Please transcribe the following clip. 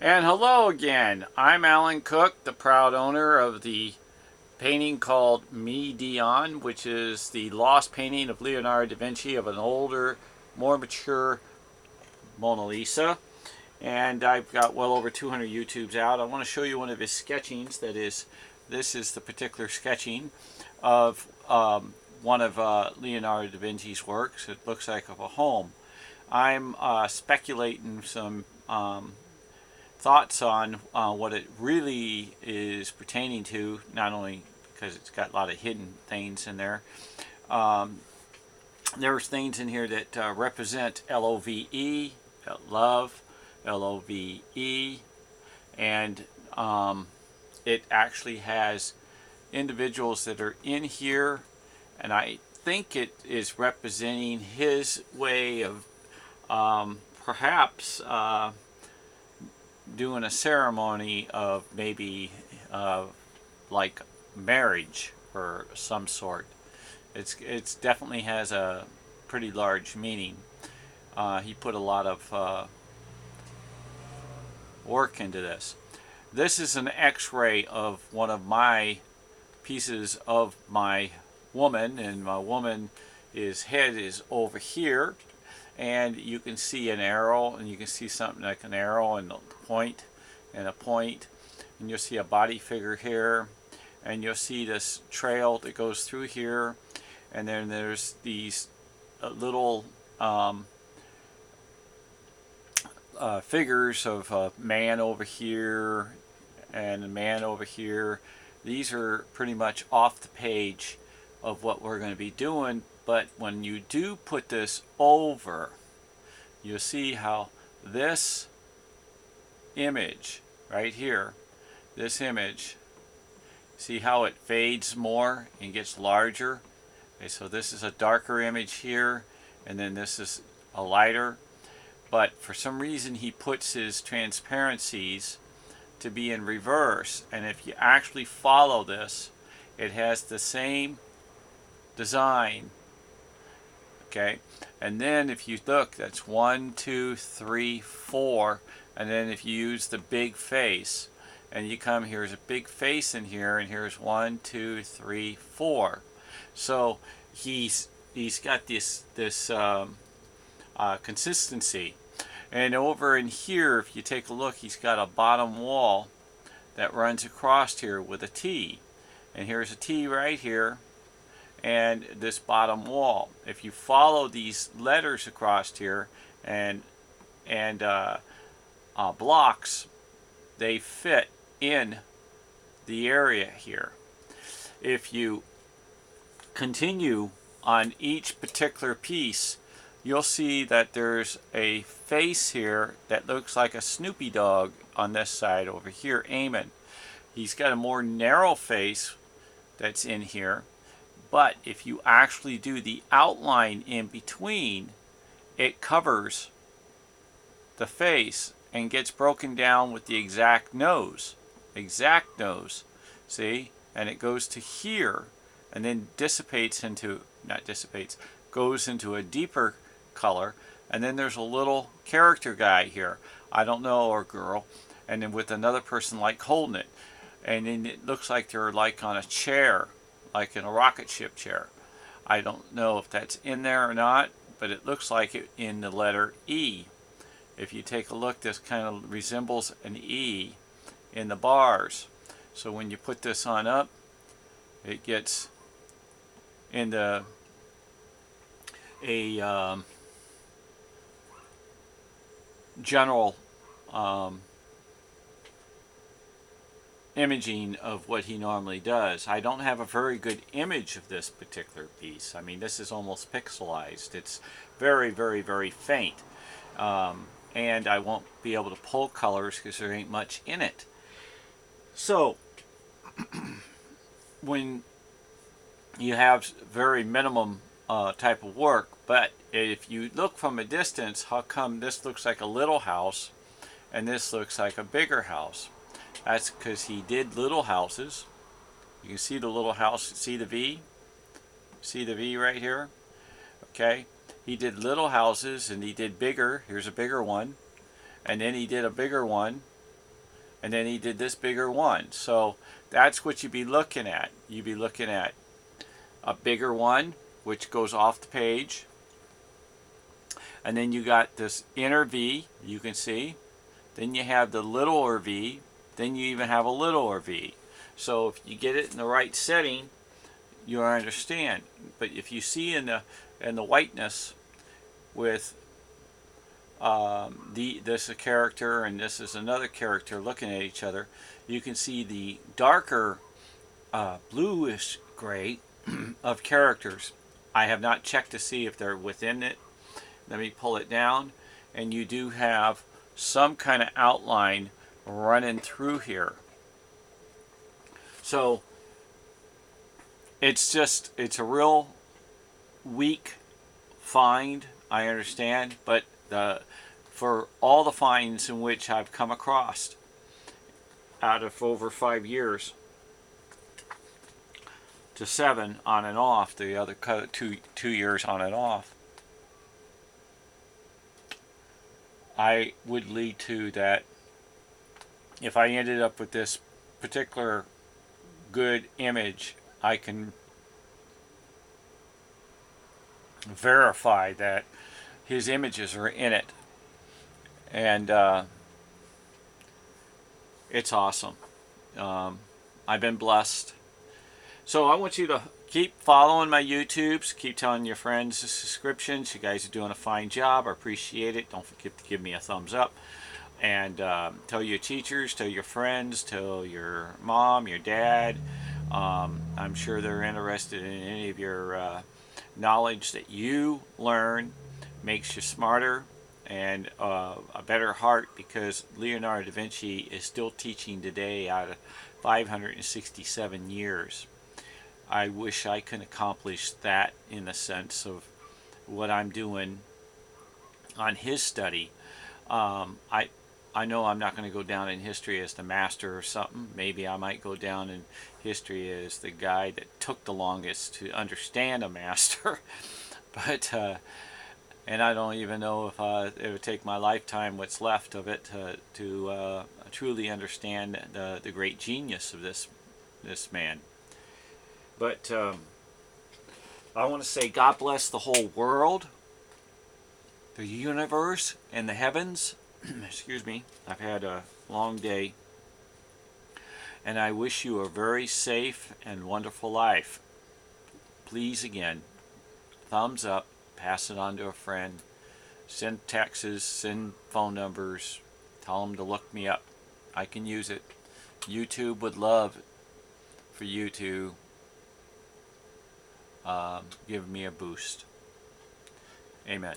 And hello again. I'm Alan Cook, the proud owner of the painting called Dion, which is the lost painting of Leonardo da Vinci of an older, more mature Mona Lisa. And I've got well over 200 YouTubes out. I want to show you one of his sketchings. That is, this is the particular sketching of one of Leonardo da Vinci's works. It looks like of a home. I'm speculating some thoughts on what it really is pertaining to, not only because it's got a lot of hidden things in there. Um, there's things in here that represent L-O-V-E, love, L-O-V-E, and it actually has individuals that are in here, and I think it is representing his way of perhaps doing a ceremony of maybe like marriage or some sort. It's definitely has a pretty large meaning. He put a lot of work into this. This is an X-ray of one of my pieces of my woman, and my woman head is over here, and you can see an arrow, and you can see something like an arrow and a point, and you'll see a body figure here, and you'll see this trail that goes through here, and then there's these little figures of a man over here and a man over here. These are pretty much off the page of what we're going to be doing, but when you do put this over, you'll see how this image right here, this image, see how it fades more and gets larger. Okay, so this is a darker image here, and then this is a lighter, but for some reason he puts his transparencies to be in reverse, and if you actually follow this, it has the same design. Okay, and then if you look, that's 1, 2, 3, 4, and then if you use the big face, and you come, here's a big face in here, and here's 1, 2, 3, 4. So he's got this consistency. And over in here, if you take a look, he's got a bottom wall that runs across here with a T, and here's a T right here, and this bottom wall. If you follow these letters across here and blocks, they fit in the area here. If you continue on each particular piece, you'll see that there's a face here that looks like a Snoopy dog on this side over here, Eamon. He's got a more narrow face that's in here, but if you actually do the outline in between, it covers the face and gets broken down with the exact nose. See? And it goes to here and then dissipates into, not dissipates, goes into a deeper color, and then there's a little character guy here, I don't know, or girl, and then with another person like holding it, and then it looks like they're like on a chair, like in a rocket ship chair. I don't know if that's in there or not, but it looks like it in the letter E. If you take a look, this kind of resembles an E in the bars. So when you put this on up, it gets into a general imaging of what he normally does. I don't have a very good image of this particular piece. I mean, this is almost pixelized. It's very, very, very faint. And I won't be able to pull colors because there ain't much in it. So, when you have very minimum type of work, but if you look from a distance, how come this looks like a little house and this looks like a bigger house? That's because he did little houses. You can see the little house, see the V? See the V right here? Okay, he did little houses and he did bigger. Here's a bigger one, and then he did a bigger one, and then he did this bigger one. So that's what you'd be looking at. You'd be looking at a bigger one, which goes off the page, and then you got this inner V, you can see. Then you have the littler V. Then you even have a littler V. So if you get it in the right setting, you understand. But if you see in the whiteness with this is a character and this is another character looking at each other, you can see the darker bluish gray of characters. I have not checked to see if they're within it. Let me pull it down, and you do have some kind of outline running through here. So it's a real weak find, I understand, but for all the finds in which I've come across out of over 5 years to 7 on and off, the other 2 years on and off, I would lead to that if I ended up with this particular good image, I can verify that his images are in it. And it's awesome. I've been blessed. So I want you to keep following my YouTubes. Keep telling your friends the subscriptions. You guys are doing a fine job. I appreciate it. Don't forget to give me a thumbs up. And tell your teachers, tell your friends, tell your mom, your dad. I'm sure they're interested in any of your knowledge that you learn. Makes you smarter and a better heart, because Leonardo da Vinci is still teaching today out of 567 years. I wish I could accomplish that in the sense of what I'm doing on his study. I know I'm not going to go down in history as the master or something. Maybe I might go down in history as the guy that took the longest to understand a master. But and I don't even know if it would take my lifetime, what's left of it, to truly understand the great genius of this man. But I want to say God bless the whole world, the universe, and the heavens. Excuse me, I've had a long day. And I wish you a very safe and wonderful life. Please, again, thumbs up, pass it on to a friend, send texts, send phone numbers, tell them to look me up. I can use it. YouTube would love for you to give me a boost. Amen.